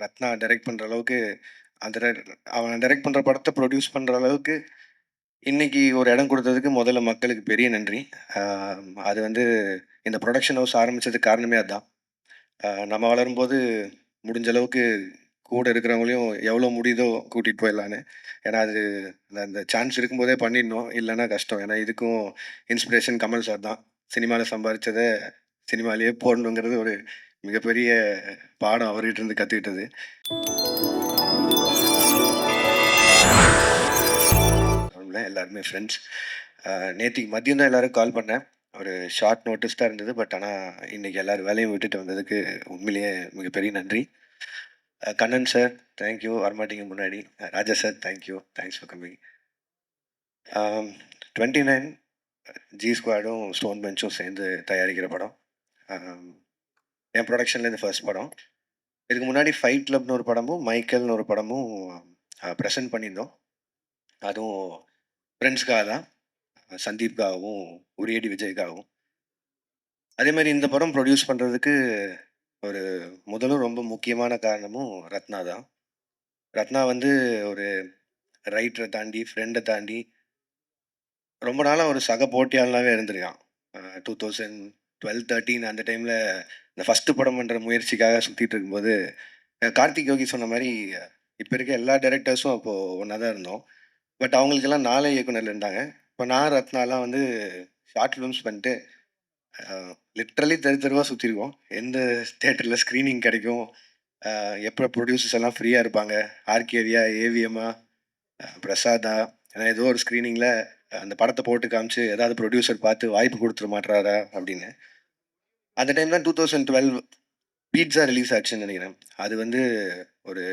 Ratna direct பண்ணுற அளவுக்கு அந்த அவன் டைரக்ட் பண்ணுற படத்தை ப்ரொடியூஸ் பண்ணுற அளவுக்கு இன்னைக்கு ஒரு இடம் கொடுத்ததுக்கு முதல்ல மக்களுக்கு பெரிய நன்றி. அது வந்து இந்த ப்ரொடக்ஷன் ஹவுஸ் ஆரம்பித்ததுக்கு காரணமே அதுதான். நம்ம வளரும்போது முடிஞ்ச அளவுக்கு கூட இருக்கிறவங்களையும் எவ்வளோ முடியுதோ கூட்டிகிட்டு போயிடலான்னு. ஏன்னா அது அந்த சான்ஸ் இருக்கும்போதே பண்ணிடணும், இல்லைன்னா கஷ்டம். ஏன்னா இதுக்கும் இன்ஸ்பிரேஷன் கமல் சார் தான். சினிமாவில் சம்பாதிச்சதை சினிமாலேயே போடணுங்கிறது ஒரு மிகப்பெரிய பாடம் அவர்கிட்ட இருந்து கற்றுக்கிட்டது. எல்லாருமே ஃப்ரெண்ட்ஸ். நேற்றுக்கு மதியம் தான் எல்லோரும் கால் பண்ணேன். ஒரு ஷார்ட் நோட்டீஸ் தான் இருந்தது. பட் ஆனால் இன்றைக்கி எல்லோரும் வேலையும் விட்டுட்டு வந்ததுக்கு உண்மையிலேயே மிகப்பெரிய நன்றி. கண்ணன் சார் தேங்க்யூ, வரமாட்டீங்க முன்னாடி. Raja sir thank you, thanks for coming. 29 G ஸ்குவாடும் ஸ்டோன் பெஞ்சும் சேர்ந்து தயாரிக்கிற படம். என் ப்ரொடக்ஷன்லேருந்து ஃபர்ஸ்ட் படம். இதுக்கு முன்னாடி ஃபைட் கிளப்னு ஒரு படமும் மைக்கேல்னு ஒரு படமும் ப்ரெசென்ட் பண்ணியிருந்தோம். அதுவும் ஃப்ரெண்ட்ஸ்க்காக தான், சந்தீப்காகவும் உரியடி விஜய்க்காகவும். அதே மாதிரி இந்த படம் ப்ரொடியூஸ் பண்ணுறதுக்கு ஒரு முதலும் ரொம்ப முக்கியமான காரணமும் ரத்னா தான். ரத்னா வந்து ஒரு ரைட்டரை தாண்டி, ஃப்ரெண்டை தாண்டி ரொம்ப நாளாக ஒரு சக போட்டியாளனாகவே இருந்திருக்கான். 2012-13 அந்த டைமில் இந்த ஃபஸ்ட்டு படம் பண்ணுற முயற்சிக்காக சுற்றிட்டு இருக்கும்போது கார்த்திக் யோகி சொன்ன மாதிரி இப்போ இருக்க எல்லா டைரக்டர்ஸும் அப்போது ஒன்றா தான் இருந்தோம். பட் அவங்களுக்கெல்லாம் 4 இயக்குனர் இருந்தாங்க. இப்போ நான் ரத்னாலாம் வந்து ஷார்ட் ஃபிலிம்ஸ் பண்ணிட்டு லிட்ரலி தெருவாக சுற்றிருக்கோம். எந்த தேட்டரில் ஸ்க்ரீனிங் கிடைக்கும், எப்போ ப்ரொடியூசர்ஸ் எல்லாம் ஃப்ரீயாக இருப்பாங்க, ஆர்கேவியா, ஏவிஎம்மா, பிரசாதா, ஏன்னா ஏதோ ஒரு ஸ்க்ரீனிங்கில் அந்த படத்தை போட்டு காமிச்சு ஏதாவது ப்ரொடியூசர் பார்த்து வாய்ப்பு கொடுத்துட மாட்டுறாரா அப்படின்னு. அந்த டைம் தான் 2012 பீட்சா ரிலீஸ் ஆச்சுன்னு நினைக்கிறேன். அது வந்து ஒரு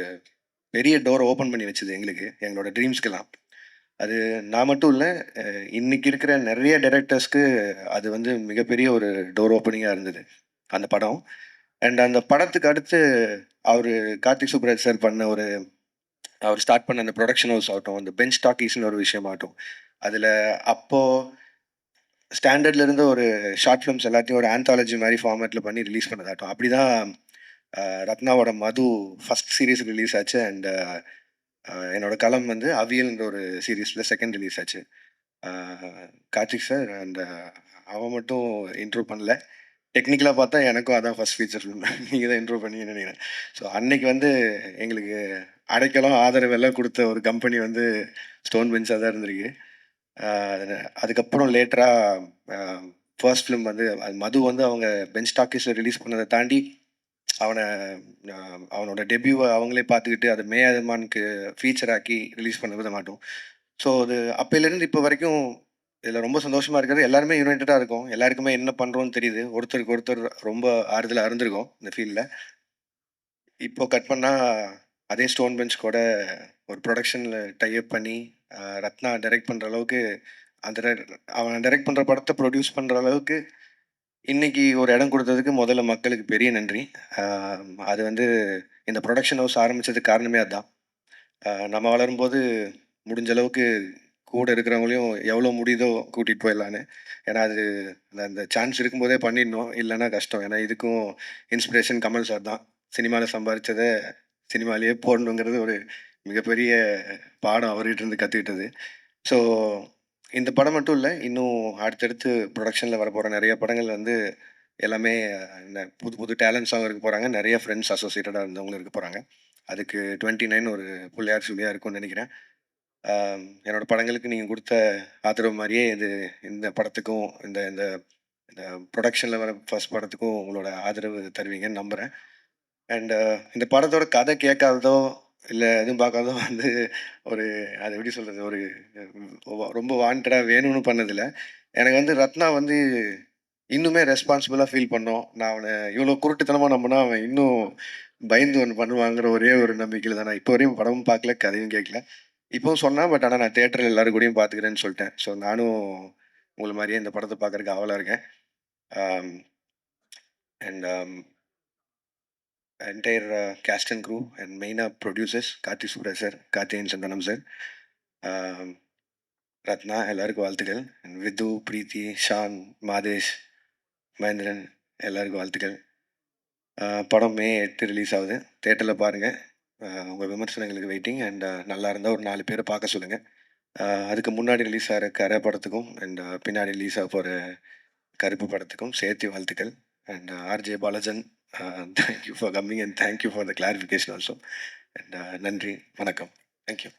பெரிய டோரை ஓப்பன் பண்ணி வச்சுது எங்களுக்கு, எங்களோட ட்ரீம்ஸ்க்கெல்லாம். அது நான் மட்டும் இல்லை, இன்னைக்கு இருக்கிற நிறைய டைரக்டர்ஸ்க்கு அது வந்து மிகப்பெரிய ஒரு டோர் ஓப்பனிங்காக இருந்தது அந்த படம். அண்ட் அந்த படத்துக்கு அடுத்து அவர் கார்த்திக் சுப்ராஜ் சார் பண்ண அவர் ஸ்டார்ட் பண்ண அந்த ப்ரொடக்ஷன் ஹவுஸ் ஆகட்டும், அந்த பெஞ்ச் டாக்கீஸ்னு ஒரு விஷயமாகட்டும், அதில் அப்போது ஸ்டாண்டர்ட்ல இருந்து ஒரு ஷார்ட் ஃபிலிம்ஸ் எல்லாத்தையும் ஒரு ஆந்தாலஜி மாதிரி ஃபார்மேட்டில் பண்ணி ரிலீஸ் பண்ணதாகட்டும், அப்படி தான் ரத்னாவோட மது ஃபஸ்ட் சீரீஸ் ரிலீஸ் ஆச்சு. அண்ட் என்னோட களம் வந்து அவியல்ன்ற ஒரு சீரீஸில் செகண்ட் ரிலீஸ் ஆச்சு. கார்த்திக் சார் அண்ட் அவன் மட்டும் இன்ட்ரோ பண்ணல. டெக்னிக்கலாக பார்த்தா எனக்கும் அதான் ஃபஸ்ட் ஃபீச்சர் ஃபிலிம். நீங்கள் தான் இன்ட்ரோ பண்ணி நினைக்கிறேன். ஸோ அன்னைக்கு வந்து எங்களுக்கு அடைக்கலம் ஆதரவு எல்லாம் கொடுத்த ஒரு கம்பெனி வந்து ஸ்டோன் பெஞ்சாக தான் இருந்திருக்கு. அதுக்கப்புறம் லேட்டராக ஃபர்ஸ்ட் ஃபிலிம் வந்து மது வந்து அவங்க பெஞ்ச் டாக்கீஸில் ரிலீஸ் பண்ணதை தாண்டி அவனோட டெபியூவை அவங்களே பார்த்துக்கிட்டு அதை மேயமானுக்கு ஃபீச்சர் ஆக்கி ரிலீஸ் பண்ண விட மாட்டோம். ஸோ அது அப்போலேருந்து இப்போ வரைக்கும் இதில் ரொம்ப சந்தோஷமாக இருக்கிறது, எல்லாருமே யுனைட்டடாக இருக்கும். எல்லாருக்குமே என்ன பண்ணுறோன்னு தெரியுது. ஒருத்தருக்கு ஒருத்தர் ரொம்ப ஆறுதலாக இருந்திருக்கும் இந்த ஃபீல்டில். இப்போ கட் பண்ணால் அதே ஸ்டோன் பெஞ்ச் கூட ஒரு ப்ரொடக்ஷனில் டைப் பண்ணி ரத்னா டைரக்ட் பண்ணுற அளவுக்கு அந்த அவன் டைரக்ட் பண்ணுற படத்தை ப்ரொடியூஸ் பண்ணுற அளவுக்கு இன்னைக்கு ஒரு இடம் கொடுத்ததுக்கு முதல்ல மக்களுக்கு பெரிய நன்றி. அது வந்து இந்த ப்ரொடக்ஷன் ஹவுஸ் ஆரம்பித்ததுக்கு காரணமே அதுதான். நம்ம வளரும்போது முடிஞ்ச அளவுக்கு கூட இருக்கிறவங்களையும் எவ்வளோ முடியுதோ கூட்டிகிட்டு போயிடலான்னு. ஏன்னா அது அந்த சான்ஸ் இருக்கும்போதே பண்ணிடணும், இல்லைன்னா கஷ்டம். ஏன்னா இதுக்கும் இன்ஸ்பிரேஷன் கமல் சார் தான். சினிமாவில் சம்பாதிச்சதை சினிமாலேயே போடணுங்கிறது ஒரு மிகப்பெரிய பாடம் அவர்கிட்ட இருந்து கற்றுக்கிட்டது. ஸோ இந்த படம் மட்டும் இல்லை, இன்னும் அடுத்தடுத்து ப்ரொடக்ஷனில் வரப்போகிற நிறைய படங்கள் வந்து எல்லாமே புது புது டேலண்ட்ஸாகவும் இருக்க போகிறாங்க. நிறைய ஃப்ரெண்ட்ஸ் அசோசியேட்டடாக இருந்தவங்களும் இருக்க போகிறாங்க. அதுக்கு 29 ஒரு புள்ளையார் சொல்லியாக இருக்கும்னு நினைக்கிறேன். என்னோட படங்களுக்கு நீங்கள் கொடுத்த ஆதரவு மாதிரியே இந்த படத்துக்கும் இந்த இந்த இந்த ப்ரொடக்ஷனில் வர ஃபர்ஸ்ட் படத்துக்கும் உங்களோட ஆதரவு தருவீங்கன்னு நம்புகிறேன். அண்ட் இந்த படத்தோட கதை கேட்காததோ இல்லை எதுவும் பார்க்காதோ வந்து ஒரு அது எப்படி சொல்கிறது, ஒரு ரொம்ப வாண்டடாக வேணும்னு பண்ணதில்ல. எனக்கு வந்து ரத்னா வந்து இன்னுமே ரெஸ்பான்சிபிளாக ஃபீல் பண்ணோம். நான் அவனை இவ்வளோ குருட்டுத்தனமாக நம்பினா அவன் இன்னும் பயந்து ஒன்று பண்ணுவாங்கிற ஒரே ஒரு நம்பிக்கையில் தான். நான் இப்போ வரையும் படமும் பார்க்கல, கதையும் கேட்கல. இப்போவும் சொன்னேன், பட் ஆனால் நான் தேட்டரில் எல்லாரும் கூடயும் பார்த்துக்கிறேன்னு சொல்லிட்டேன். ஸோ நானும் உங்களை மாதிரியே இந்த படத்தை பார்க்குறதுக்கு ஆவலாக இருக்கேன். And entire cast and crew and மெயினாக producers Karthi Subraj sir, Karthikeyan Santhanam sir, Ratna எல்லாருக்கும் வாழ்த்துக்கள். அண்ட் விது, பிரீத்தி, ஷான், மாதேஷ், மகேந்திரன் எல்லாருக்கும் வாழ்த்துக்கள். படம் மே 8 ரிலீஸ் ஆகுது. தியேட்டரில் பாருங்கள். உங்கள் விமர்சனங்களுக்கு வெயிட்டிங் அண்ட் நல்லா இருந்தால் ஒரு 4 பேரை பார்க்க சொல்லுங்கள். அதுக்கு முன்னாடி ரிலீஸ் ஆகிற கரை படத்துக்கும் அண்ட் பின்னாடி ரிலீஸ் ஆக போகிற கருப்பு படத்துக்கும் சேர்த்து வாழ்த்துக்கள். And RJ பாலாஜன், thank you for coming and thank you for the clarification also. And நன்றி, வணக்கம். தேங்க்யூ.